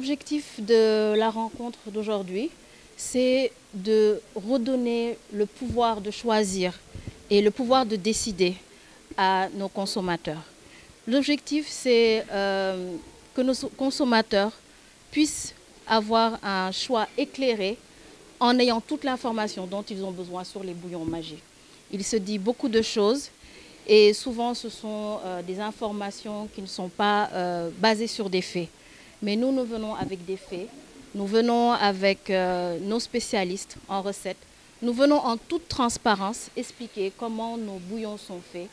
L'objectif de la rencontre d'aujourd'hui, c'est de redonner le pouvoir de choisir et le pouvoir de décider à nos consommateurs. L'objectif, c'est que nos consommateurs puissent avoir un choix éclairé en ayant toute l'information dont ils ont besoin sur les bouillons Maggi. Il se dit beaucoup de choses et souvent ce sont des informations qui ne sont pas basées sur des faits. Mais nous venons avec des faits, nous venons avec nos spécialistes en recettes, nous venons en toute transparence expliquer comment nos bouillons sont faits,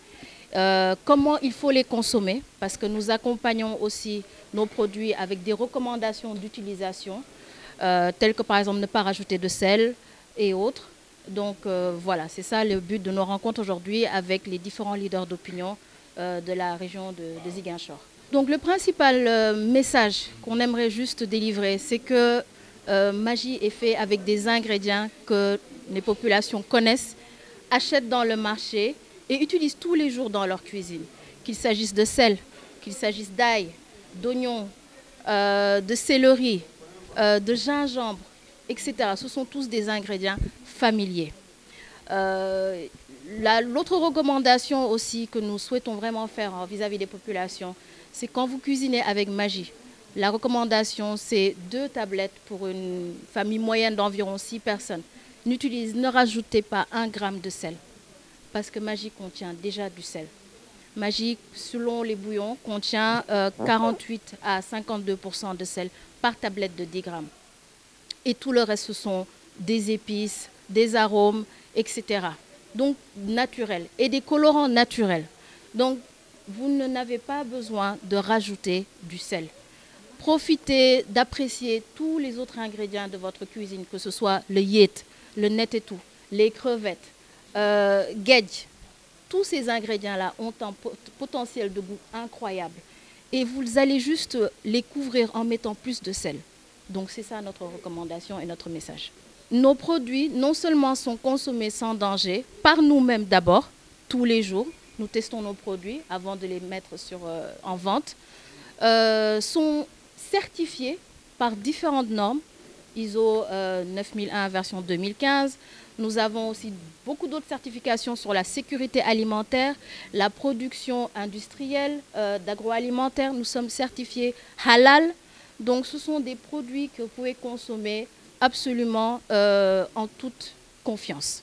comment il faut les consommer, parce que nous accompagnons aussi nos produits avec des recommandations d'utilisation, telles que par exemple ne pas rajouter de sel et autres. Donc voilà, c'est ça le but de nos rencontres aujourd'hui avec les différents leaders d'opinion de la région de Ziguinchor. Donc le principal message qu'on aimerait juste délivrer, c'est que Maggi est fait avec des ingrédients que les populations connaissent, achètent dans le marché et utilisent tous les jours dans leur cuisine. Qu'il s'agisse de sel, qu'il s'agisse d'ail, d'oignons, de céleri, de gingembre, etc. Ce sont tous des ingrédients familiers. L'autre recommandation aussi que nous souhaitons vraiment faire vis-à-vis des populations, c'est quand vous cuisinez avec Maggi, la recommandation c'est 2 tablettes pour une famille moyenne d'environ 6 personnes. Ne rajoutez pas 1 gramme de sel, parce que Maggi contient déjà du sel. Maggi, selon les bouillons, contient 48 à 52% de sel par tablette de 10 grammes. Et tout le reste, ce sont des épices, des arômes, etc. Donc naturels et des colorants naturels. Donc vous n'avez pas besoin de rajouter du sel. Profitez d'apprécier tous les autres ingrédients de votre cuisine, que ce soit le yet, le netetou, les crevettes, guedj. Tous ces ingrédients-là ont un potentiel de goût incroyable. Et vous allez juste les couvrir en mettant plus de sel. Donc c'est ça notre recommandation et notre message. Nos produits non seulement sont consommés sans danger, par nous-mêmes d'abord, tous les jours. Nous testons nos produits avant de les mettre en vente. Sont certifiés par différentes normes, ISO 9001 version 2015. Nous avons aussi beaucoup d'autres certifications sur la sécurité alimentaire, la production industrielle d'agroalimentaire. Nous sommes certifiés halal. Donc ce sont des produits que vous pouvez consommer absolument en toute confiance.